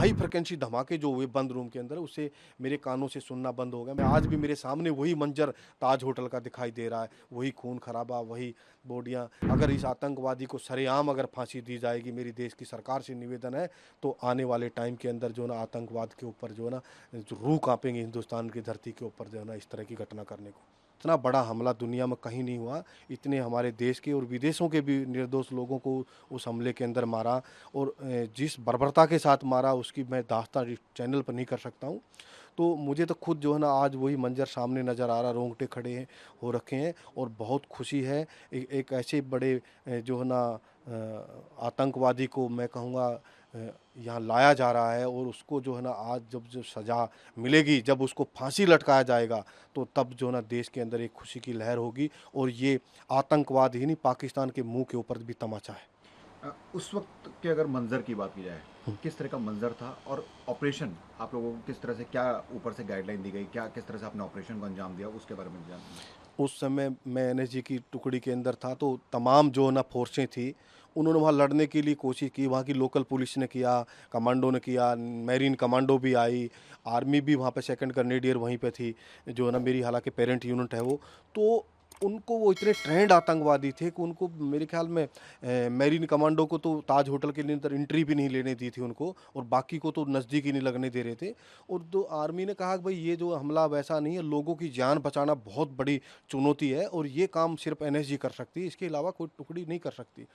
High frequency धमाके जो हुए बंद रूम के अंदर, उससे मेरे कानों से सुनना बंद हो गया। मैं आज भी मेरे सामने वही मंज़र ताज होटल का दिखाई दे रहा है, वही खून-खराबा, वही बॉडियाँ। अगर इस आतंकवादी को सरेआम अगर फांसी दी जाएगी, मेरी देश की सरकार से निवेदन है, तो आने वाले टाइम के अंदर जो है ना आतंकवाद के ऊपर जो है ना, जो रूह काँपेंगे हिंदुस्तान की धरती के ऊपर जो है ना इस तरह की घटना करने को। इतना बड़ा हमला दुनिया में कहीं नहीं हुआ, इतने हमारे देश के और विदेशों के भी निर्दोष लोगों को उस हमले के अंदर मारा, और जिस बर्बरता के साथ मारा उसकी मैं दास्तान इस चैनल पर नहीं कर सकता हूँ। तो मुझे तो खुद जो है ना आज वही मंज़र सामने नज़र आ रहा, रोंगटे खड़े हैं हो रखे हैं, और बहुत खुशी है। एक ऐसे बड़े जो है ना आतंकवादी को मैं कहूँगा यहाँ लाया जा रहा है, और उसको जो है ना आज जब जो सज़ा मिलेगी, जब उसको फांसी लटकाया जाएगा, तो तब जो है ना देश के अंदर एक खुशी की लहर होगी, और ये आतंकवाद ही नहीं, पाकिस्तान के मुँह के ऊपर भी तमाचा है। उस वक्त के अगर मंजर की बात की जाए, किस तरह का मंजर था, और ऑपरेशन आप लोगों को किस तरह से, क्या ऊपर से गाइडलाइन दी गई, क्या किस तरह से आपने ऑपरेशन को अंजाम दिया, उसके बारे में जानना है। उस समय मैं एनएसजी की टुकड़ी के अंदर था, तो तमाम जो ना फ़ोर्सें थी, उन्होंने वहाँ लड़ने के लिए कोशिश की। वहाँ की लोकल पुलिस ने किया, कमांडो ने किया, मैरीन कमांडो भी आई, आर्मी भी वहाँ पे सेकंड ग्रेनेडियर वहीं पे थी, जो है ना मेरी हालाँकि पेरेंट यूनिट है वो। तो उनको वो इतने ट्रेंड आतंकवादी थे कि उनको मेरे ख़्याल में मैरीन कमांडो को तो ताज होटल के अंदर एंट्री भी नहीं लेने दी थी उनको, और बाकी को तो नज़दीक ही नहीं लगने दे रहे थे। और तो आर्मी ने कहा कि भई ये जो हमला वैसा नहीं है, लोगों की जान बचाना बहुत बड़ी चुनौती है, और ये काम सिर्फ एनएसजी कर सकती है, इसके अलावा कोई टुकड़ी नहीं कर सकती।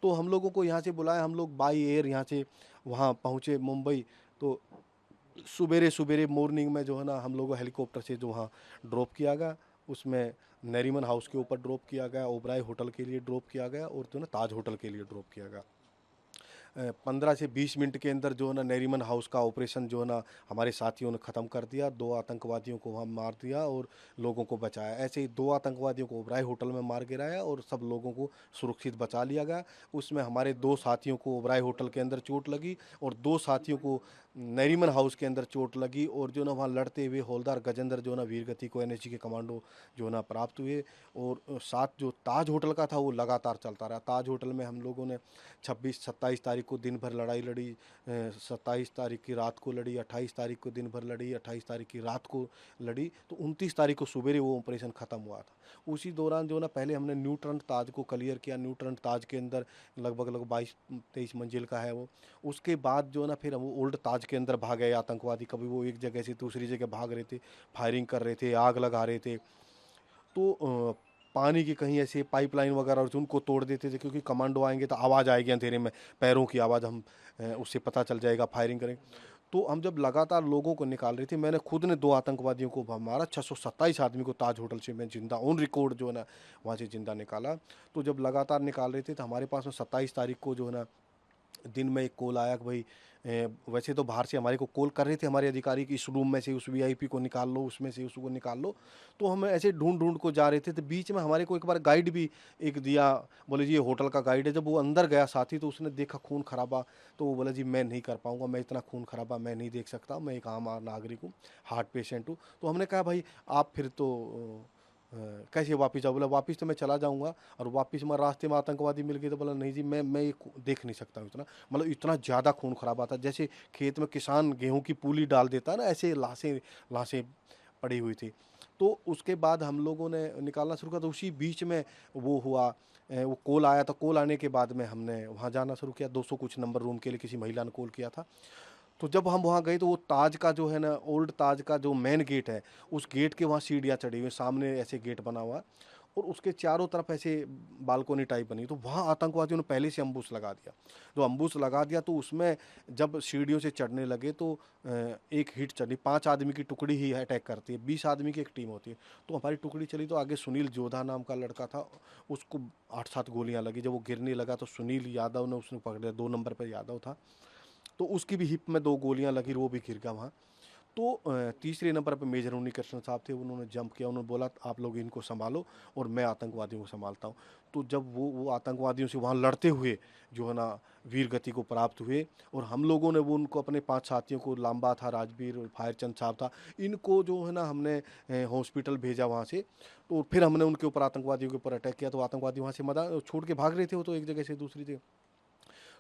तो हम लोगों को यहाँ से बुलाया, हम लोग बाई एयर यहाँ से वहाँ पहुँचे मुंबई। तो सुबेरे-सुबेरे मॉर्निंग में जो है ना हम लोगों को हेलीकॉप्टर से जो वहाँ ड्रॉप किया गया, उसमें नरीमन हाउस के ऊपर ड्रॉप किया गया, ओबराय होटल के लिए ड्रॉप किया गया, और जो है ना ताज होटल के लिए ड्रॉप किया गया। 15 से 20 मिनट के अंदर जो है ना नरीमन हाउस का ऑपरेशन जो है ना हमारे साथियों ने ख़त्म कर दिया। 2 आतंकवादियों को वहाँ मार दिया और लोगों को बचाया। ऐसे ही 2 आतंकवादियों को ओबराय होटल में मार गिराया, और सब लोगों को सुरक्षित बचा लिया गया। उसमें हमारे 2 साथियों को ओबराय होटल के अंदर चोट लगी, और 2 साथियों को नरीमन हाउस के अंदर चोट लगी, और जो है ना वहाँ लड़ते हुए हवलदार गजेंद्र जो है ना वीरगति को एनएसजी के कमांडो जो है ना प्राप्त हुए। और साथ जो ताज होटल का था वो लगातार चलता रहा। ताज होटल में हम लोगों ने 26-27 तारीख को दिन भर लड़ाई लड़ी, 27 तारीख की रात को लड़ी, 28 तारीख को दिन भर लड़ी, 28 तारीख की रात को लड़ी, तो 29 तारीख को सुबेरे वो ऑपरेशन ख़त्म हुआ था। उसी दौरान जो ना पहले हमने न्यू ट्रंट ताज को क्लियर किया। न्यू ट्रंट ताज के अंदर लगभग 22-23 मंजिल का है वो। उसके बाद जो है ना फिर हम वो ओल्ड ताज के अंदर भाग गए आतंकवादी। कभी वो एक जगह से दूसरी जगह भाग रहे थे, फायरिंग कर रहे थे, आग लगा रहे थे। तो पानी की कहीं ऐसे पाइपलाइन वगैरह और उनको तोड़ देते थे, क्योंकि कमांडो आएँगे तो आवाज़ आएगी अंधेरे में, पैरों की आवाज़, हम उससे पता चल जाएगा, फायरिंग करेंगे। तो हम जब लगातार लोगों को निकाल रहे थे, मैंने खुद ने 2 आतंकवादियों को मारा, 627 आदमी को ताज होटल से मैं ज़िंदा ऑन रिकॉर्ड जो है ना वहाँ से ज़िंदा निकाला। तो जब लगातार निकाल रहे थे तो हमारे पास में 27 तारीख को जो है ना दिन में एक कॉल आया कि भाई वैसे तो बाहर से हमारे को कॉल कर रहे थे हमारे अधिकारी कि इस रूम में से उस वीआईपी को निकाल लो, उसमें से उसको निकाल लो। तो हम ऐसे ढूंढ को जा रहे थे, तो बीच में हमारे को एक बार गाइड भी एक दिया, बोले जी ये होटल का गाइड है। जब वो अंदर गया साथी, तो उसने देखा खून खराबा, तो वो बोला जी मैं नहीं कर पाऊंगा, मैं इतना खून खराबा मैं नहीं देख सकता, मैं एक आम नागरिक हूँ, हार्ट पेशेंट हूँ। तो हमने कहा भाई आप फिर तो कैसे वापस जाओ? बोला वापस तो मैं चला जाऊंगा, और वापस मैं रास्ते में आतंकवादी मिल गए। तो बोला नहीं जी मैं ये देख नहीं सकता हूँ इतना, मतलब इतना ज़्यादा खून खराबा था, जैसे खेत में किसान गेहूं की पूली डाल देता है ना, ऐसे लाशें लाशें पड़ी हुई थी। तो उसके बाद हम लोगों ने निकालना शुरू किया, तो उसी बीच में वो हुआ, वो कॉल आया। तो कॉल आने के बाद में हमने वहाँ जाना शुरू किया। 200 कुछ नंबर रूम के लिए किसी महिला ने कॉल किया था। तो जब हम वहाँ गए तो वो ताज का जो है ना ओल्ड ताज का जो मेन गेट है, उस गेट के वहाँ सीढ़ियाँ चढ़ी हुई हैं, सामने ऐसे गेट बना हुआ है, और उसके चारों तरफ ऐसे बालकोनी टाइप बनी। तो वहाँ आतंकवादियों ने पहले से अम्बुश लगा दिया। जो अम्बुश लगा दिया, तो उसमें जब सीढ़ियों से चढ़ने लगे तो एक हिट चली। 5 आदमी की टुकड़ी ही अटैक करती है, 20 आदमी की एक टीम होती है। तो हमारी टुकड़ी चली, तो आगे सुनील जोधा नाम का लड़का था, उसको 8-7 गोलियां लगी। जब वो गिरने लगा तो सुनील यादव ने उसने पकड़ लिया, 2 नंबर पर यादव था, तो उसकी भी हिप में 2 गोलियां लगी, वो भी गिर गया वहाँ। तो तीसरे नंबर पे मेजर उन्नीकृष्ण साहब थे, उन्होंने जंप किया, उन्होंने बोला आप लोग इनको संभालो और मैं आतंकवादियों को संभालता हूँ। तो जब वो आतंकवादियों से वहाँ लड़ते हुए जो है ना वीर गति को प्राप्त हुए, और हम लोगों ने वो उनको अपने 5 साथियों को, लांबा था, राजवीर और फायरचंद साहब था, इनको जो है ना हमने हॉस्पिटल भेजा वहाँ से। तो फिर हमने उनके ऊपर आतंकवादियों के ऊपर अटैक किया। तो आतंकवादी वहाँ से मदा छोड़ के भाग रहे थे, वो तो एक जगह से दूसरी जगह।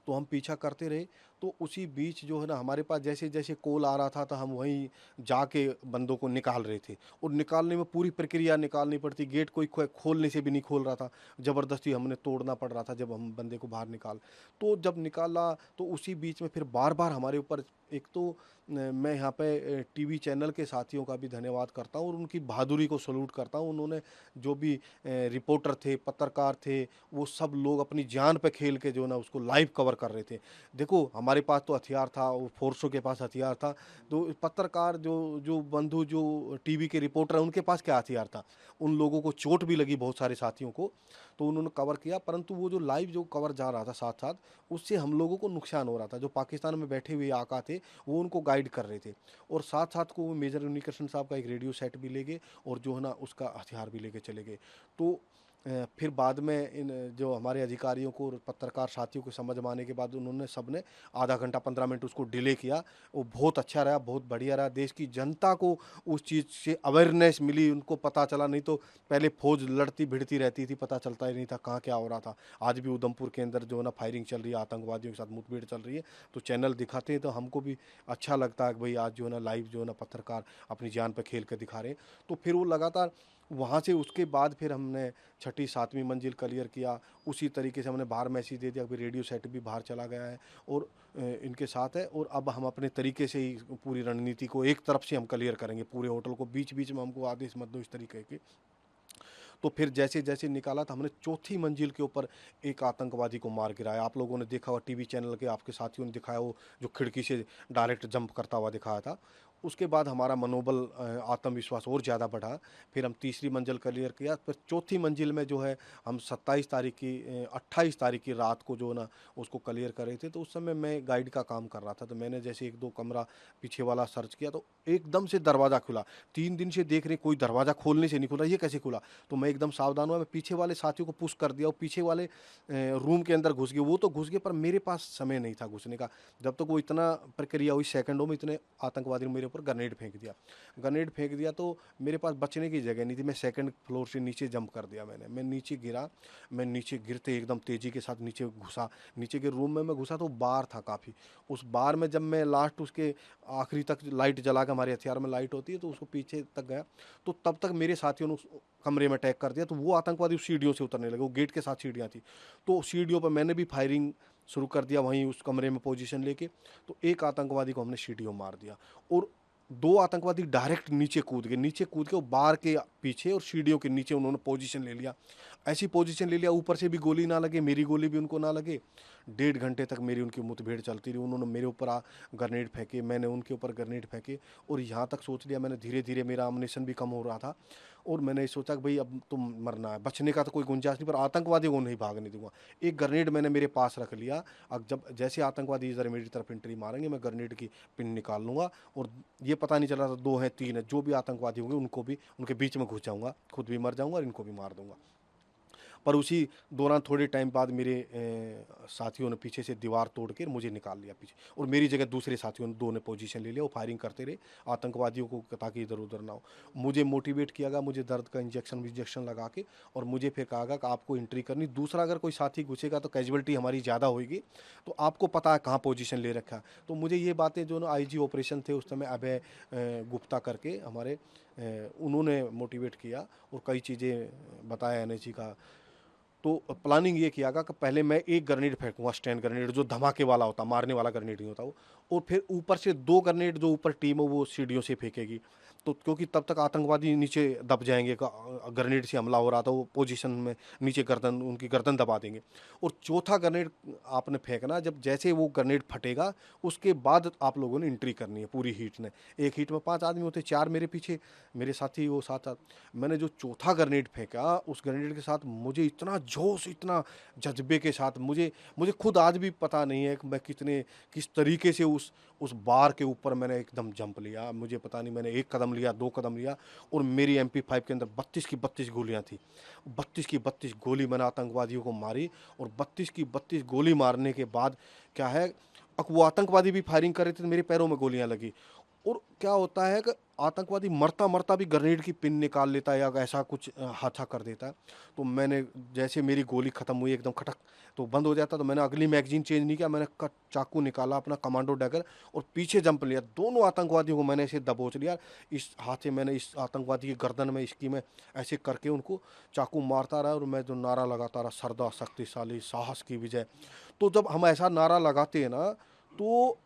तो हम पीछा करते रहे। तो उसी बीच जो है ना हमारे पास जैसे-जैसे कॉल आ रहा था तो हम वहीं जाके बंदों को निकाल रहे थे और निकालने में पूरी प्रक्रिया निकालनी पड़ती, गेट कोई खोलने से भी नहीं खोल रहा था, ज़बरदस्ती हमने तोड़ना पड़ रहा था जब हम बंदे को बाहर तो जब निकाला तो उसी बीच में फिर बार-बार हमारे ऊपर एक तो मैं यहाँ पे टीवी चैनल के साथियों का भी धन्यवाद करता हूँ और उनकी बहादुरी को सैल्यूट करता हूँ। उन्होंने जो भी रिपोर्टर थे, पत्रकार थे, वो सब लोग अपनी जान पे खेल के जो है ना उसको लाइव कवर कर रहे थे। देखो हमारे पास तो हथियार था, वो फ़ोर्सों के पास हथियार था, तो पत्रकार जो जो बंधु जो टीवी के रिपोर्टर हैं उनके पास क्या हथियार था? उन लोगों को चोट भी लगी बहुत सारे साथियों को, तो उन्होंने कवर किया परंतु वो जो लाइव जो कवर जा रहा था साथ-साथ, उससे हम लोगों को नुकसान हो रहा था। जो पाकिस्तान में बैठे हुए आका थे, वो उनको गाइड कर रहे थे और साथ-साथ को वो मेजर उन्नीकृष्ण साहब का एक रेडियो सेट भी ले गए और जो है ना उसका हथियार भी लेके चले गए। तो फिर बाद में इन जो हमारे अधिकारियों को और पत्रकार साथियों को समझ में आने के बाद उन्होंने सबने आधा घंटा 15 मिनट उसको डिले किया। वो बहुत अच्छा रहा, बहुत बढ़िया रहा। देश की जनता को उस चीज़ से अवेयरनेस मिली, उनको पता चला, नहीं तो पहले फ़ौज लड़ती-भिड़ती रहती थी, पता चलता ही नहीं था कहाँ क्या हो रहा था। आज भी उधमपुर के अंदर जो है ना फायरिंग चल रही है, आतंकवादियों के साथ मुठभेड़ चल रही है, तो चैनल दिखाते हैं तो हमको भी अच्छा लगता है कि भई आज जो है ना लाइव जो है ना पत्रकार अपनी जान पे खेल के दिखा रहे हैं। तो फिर वो लगातार वहाँ से उसके बाद फिर हमने छठी 7वीं मंजिल क्लियर किया। उसी तरीके से हमने बाहर मैसेज दे दिया, अभी रेडियो सेट भी बाहर चला गया है और इनके साथ है और अब हम अपने तरीके से ही पूरी रणनीति को एक तरफ से हम क्लियर करेंगे पूरे होटल को, बीच-बीच में हमको आदेश मत दो इस तरीके के। तो फिर जैसे-जैसे निकाला तो हमने चौथी मंजिल के ऊपर एक आतंकवादी को मार गिराया। आप लोगों ने देखा होगा टीवी चैनल के आपके साथियों ने दिखाया वो जो खिड़की से डायरेक्ट जंप करता हुआ दिखाया था। उसके बाद हमारा मनोबल आत्मविश्वास और ज़्यादा बढ़ा। फिर हम तीसरी मंजिल क्लियर किया। फिर चौथी मंजिल में जो है हम 27 तारीख की 28 तारीख की रात को जो है ना उसको क्लियर कर रहे थे। तो उस समय मैं गाइड का काम कर रहा था। तो मैंने जैसे 1-2 कमरा पीछे वाला सर्च किया तो एकदम से दरवाज़ा खुला। 3 दिन से देख रहे कोई दरवाज़ा खोलने से नहीं खुला, ये कैसे खुला? तो मैं एकदम सावधान हुआ, मैं पीछे वाले साथियों को पुश कर दिया और पीछे वाले रूम के अंदर घुस गए। वो तो घुस गए पर मेरे पास समय नहीं था घुसने का। जब तक वो इतना प्रक्रिया हुई सेकंडों में इतने आतंकवादियों ने मेरे ऊपर ग्रेनेड फेंक दिया। ग्रेनेड फेंक दिया तो मेरे पास बचने की जगह नहीं थी। मैं सेकंड फ्लोर से नीचे जंप कर दिया मैंने। मैं नीचे गिरा, मैं नीचे गिरते एकदम तेज़ी के साथ नीचे घुसा। नीचे के रूम में मैं घुसा तो बार था काफ़ी। उस बार में जब मैं लास्ट उसके आखिरी तक लाइट जला के, हमारे हथियार में लाइट होती है तो उसको पीछे तक गया, तो तब तक मेरे साथियों ने उस कमरे में अटैक कर दिया। तो वो आतंकवादी उस सीढ़ियों से उतरने लगे, वो गेट के साथ सीढ़ियाँ थी। तो सीढ़ियों पर मैंने भी फायरिंग शुरू कर दिया वहीं उस कमरे में पोजीशन लेके। तो एक आतंकवादी को हमने सीढ़ियों मार दिया और 2 आतंकवादी डायरेक्ट नीचे कूद गए। नीचे कूद के वो बार के पीछे और सीढ़ियों के नीचे उन्होंने पोजीशन ले लिया। ऐसी पोजीशन ले लिया ऊपर से भी गोली ना लगे, मेरी गोली भी उनको ना लगे। 1.5 घंटे तक मेरी उनकी मुठभेड़ चलती रही। उन्होंने मेरे ऊपर ग्रेनेड फेंके, मैंने उनके ऊपर ग्रेनेड फेंके और यहाँ तक सोच लिया मैंने, धीरे-धीरे मेरा एमुनिशन भी कम हो रहा था और मैंने सोचा कि भई अब तो मरना है, बचने का तो कोई गुंजाइश नहीं, पर आतंकवादियों को नहीं भागने दूँगा। एक ग्रेनेड मैंने मेरे पास रख लिया। अब जब जैसे आतंकवादी इधर मेरी तरफ एंट्री मारेंगे, मैं ग्रेनेड की पिन निकाल लूँगा और ये पता नहीं चल रहा था 2 हैं 3 हैं, जो भी आतंकवादी होंगे उनको भी उनके बीच में घुस जाऊँगा, खुद भी मर जाऊँगा और इनको भी मार दूँगा। पर उसी दौरान थोड़े टाइम बाद मेरे साथियों ने पीछे से दीवार तोड़ के मुझे निकाल लिया पीछे और मेरी जगह दूसरे साथियों ने 2 ने पोजीशन ले लिया। वो फायरिंग करते रहे आतंकवादियों को ताकि इधर-उधर ना हो। मुझे मोटिवेट किया गया, मुझे दर्द का इंजेक्शन लगा के और मुझे फिर कहा गया कि आपको एंट्री करनी। दूसरा अगर कोई साथी घुसेगा तो कैजुअल्टी हमारी ज़्यादा होएगी, तो आपको पता है कहाँ पोजीशन ले रखा है। तो मुझे ये बातें जो ना आईजी ऑपरेशन थे उस समय अभय गुप्ता करके हमारे उन्होंने मोटिवेट किया और कई चीज़ें बताया एनएसजी का। तो प्लानिंग ये किया गया कि पहले मैं एक ग्रेनेड फेंकूँगा, स्टैन ग्रेनेड जो धमाके वाला होता, मारने वाला ग्रेनेड नहीं होता वो, और फिर ऊपर से 2 ग्रेनेड जो ऊपर टीम है वो सीढ़ियों से फेंकेगी। तो क्योंकि तब तक आतंकवादी नीचे दब जाएँगे, ग्रेनेड से हमला हो रहा था, वो पोजीशन में नीचे गर्दन उनकी गर्दन दबा देंगे। और चौथा ग्रेनेड आपने फेंकना, जब जैसे वो ग्रेनेड फटेगा उसके बाद आप लोगों ने एंट्री करनी है पूरी हीट में। एक हीट में 5 आदमी होते, 4 मेरे पीछे, मेरे साथी वो साथ-साथ। मैंने जो चौथा ग्रेनेड फेंका, उस ग्रेनेड के साथ मुझे इतना जोश, इतना जज़्बे के साथ मुझे मुझे खुद आज भी पता नहीं है कि मैं किस तरीके से उस बार के ऊपर मैंने एकदम जंप लिया। मुझे पता नहीं, मैंने 1 कदम लिया, 2 कदम लिया और मेरी MP5 के अंदर 32 की 32 गोलियाँ थी। 32 की 32 गोली मैंने आतंकवादियों को मारी और 32 की 32 गोली मारने के बाद क्या है, वो आतंकवादी भी फायरिंग कर रहे थे तो मेरे पैरों में गोलियाँ लगी। और क्या होता है कि आतंकवादी मरता मरता भी ग्रेनेड की पिन निकाल लेता है या ऐसा कुछ हादसा कर देता है। तो मैंने, जैसे मेरी गोली ख़त्म हुई एकदम खटक तो बंद हो जाता, तो मैंने अगली मैगजीन चेंज नहीं किया, मैंने कट चाकू निकाला अपना कमांडो डैगर और पीछे जंप लिया, दोनों आतंकवादियों को मैंने ऐसे दबोच लिया। इस हाथ से मैंने इस आतंकवादी की गर्दन में इसकी मैं ऐसे करके उनको चाकू मारता रहा और मैं जो नारा लगाता रहा, सरदा शक्तिशाली साहस की विजय। तो जब हम ऐसा नारा लगाते हैं ना, तो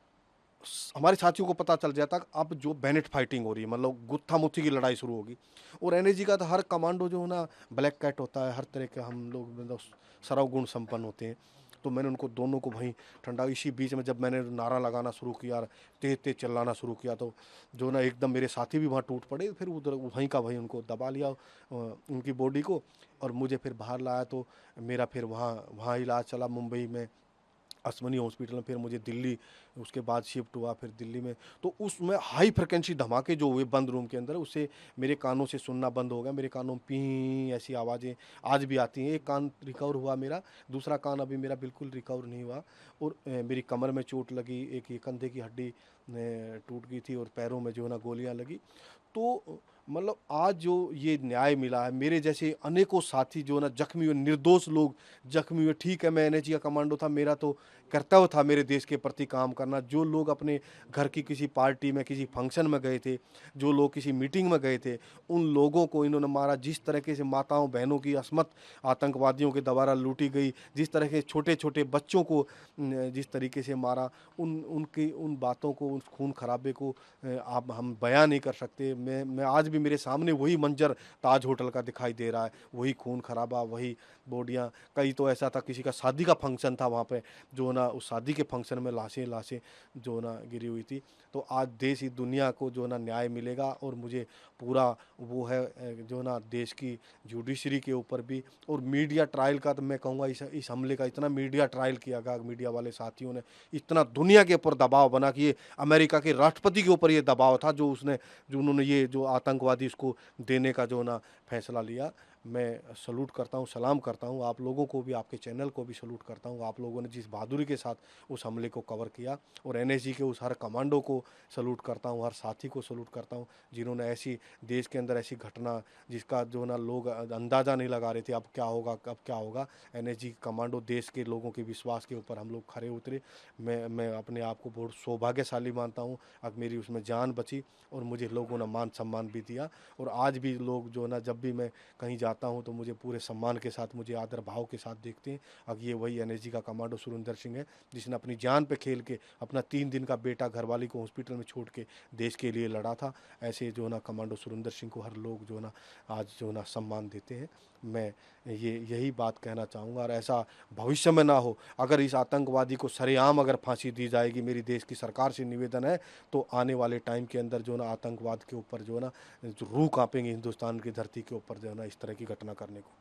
हमारे साथियों को पता चल जाता कि अब जो बैनेट फाइटिंग हो रही है, मतलब गुत्था मुत्थी की लड़ाई शुरू होगी। और एनएसजी का तो हर कमांडो जो है ना ब्लैक कैट होता है, हर तरह के हम लोग मतलब सर्वगुण संपन्न होते हैं। तो मैंने उनको दोनों को वहीं ठंडा, इसी बीच में जब मैंने नारा लगाना शुरू किया, तेज तेज चिल्लाना शुरू किया, तो जो ना एकदम मेरे साथी भी वहाँ टूट पड़े, फिर उधर वहीं का वहीं उनको दबा लिया उनकी बॉडी को, और मुझे फिर बाहर लाया। तो मेरा फिर वहाँ वहाँ इलाज चला मुंबई में अश्वनी हॉस्पिटल में, फिर मुझे दिल्ली उसके बाद शिफ्ट हुआ, फिर दिल्ली में। तो उसमें हाई फ्रिक्वेंसी धमाके जो हुए बंद रूम के अंदर, उससे मेरे कानों से सुनना बंद हो गया, मेरे कानों में पी ऐसी आवाज़ें आज भी आती हैं। एक कान रिकवर हुआ मेरा, दूसरा कान अभी मेरा बिल्कुल रिकवर नहीं हुआ। और मेरी कमर में चोट लगी, एक ये कंधे की हड्डी टूट गई थी, और पैरों में जो है ना गोलियां लगी। तो मतलब आज जो ये न्याय मिला है, मेरे जैसे अनेकों साथी जो ना जख्मी हुए, निर्दोष लोग जख्मी हुए। ठीक है, मैं एनएसजी का कमांडो था, मेरा तो कर्तव्य था मेरे देश के प्रति काम करना। जो लोग अपने घर की किसी पार्टी में किसी फंक्शन में गए थे, जो लोग किसी मीटिंग में गए थे, उन लोगों को इन्होंने मारा। जिस तरीके से माताओं बहनों की असमत आतंकवादियों के द्वारा लूटी गई, जिस तरह के छोटे छोटे बच्चों को जिस तरीके से मारा, उनकी उन बातों को, उस खून खराबे को आप हम बयां नहीं कर सकते। मैं आज भी मेरे सामने वही मंजर ताज होटल का दिखाई दे रहा है, वही खून खराबा, वही बॉडियाँ। कई तो ऐसा था, किसी का शादी का फंक्शन था वहाँ पे, जो ना उस शादी के फंक्शन में लाशें लाशें जो ना गिरी हुई थी। तो आज देश ही दुनिया को जो ना न्याय मिलेगा, और मुझे पूरा वो है जो ना देश की जुडिशरी के ऊपर भी। और मीडिया ट्रायल का तो मैं कहूँगा, इस हमले का इतना मीडिया ट्रायल किया गया, मीडिया वाले साथियों ने इतना दुनिया के ऊपर दबाव बना कि ये अमेरिका के राष्ट्रपति के ऊपर ये दबाव था, जो उन्होंने ये जो आतंकवादी इसको देने का जो ना फैसला लिया। मैं सलूट करता हूँ, सलाम करता हूँ आप लोगों को भी, आपके चैनल को भी सलूट करता हूँ। आप लोगों ने जिस बहादुरी के साथ उस हमले को कवर किया, और एनएसजी के उस हर कमांडो को सलूट करता हूँ, हर साथी को सलूट करता हूँ, जिन्होंने ऐसी देश के अंदर ऐसी घटना जिसका जो ना लोग अंदाज़ा नहीं लगा रहे थे अब क्या होगा, कब क्या होगा। एनएसजी कमांडो देश के लोगों के विश्वास के ऊपर हम लोग खरे उतरे। मैं अपने आप को बहुत सौभाग्यशाली मानता हूँ, अब मेरी उसमें जान बची, और मुझे लोगों ने मान सम्मान भी दिया। और आज भी लोग जो ना, जब भी मैं कहीं जाता हूँ तो मुझे पूरे सम्मान के साथ, मुझे आदर भाव के साथ देखते हैं। अब ये वही एनएसजी का कमांडो सुरेंद्र सिंह है, जिसने अपनी जान पे खेल के अपना 3 दिन का बेटा घरवाली को हॉस्पिटल में छोड़ के देश के लिए लड़ा था। ऐसे जो ना कमांडो सुरेंद्र सिंह को हर लोग जो ना आज जो ना सम्मान देते हैं। मैं यही बात कहना चाहूँगा, और ऐसा भविष्य में ना हो। अगर इस आतंकवादी को सरेआम अगर फांसी दी जाएगी, मेरी देश की सरकार से निवेदन है, तो आने वाले टाइम के अंदर जो ना आतंकवाद के ऊपर जो ना जो रूह कांपेंगे हिंदुस्तान की धरती के ऊपर जो है ना इस तरह की घटना करने को।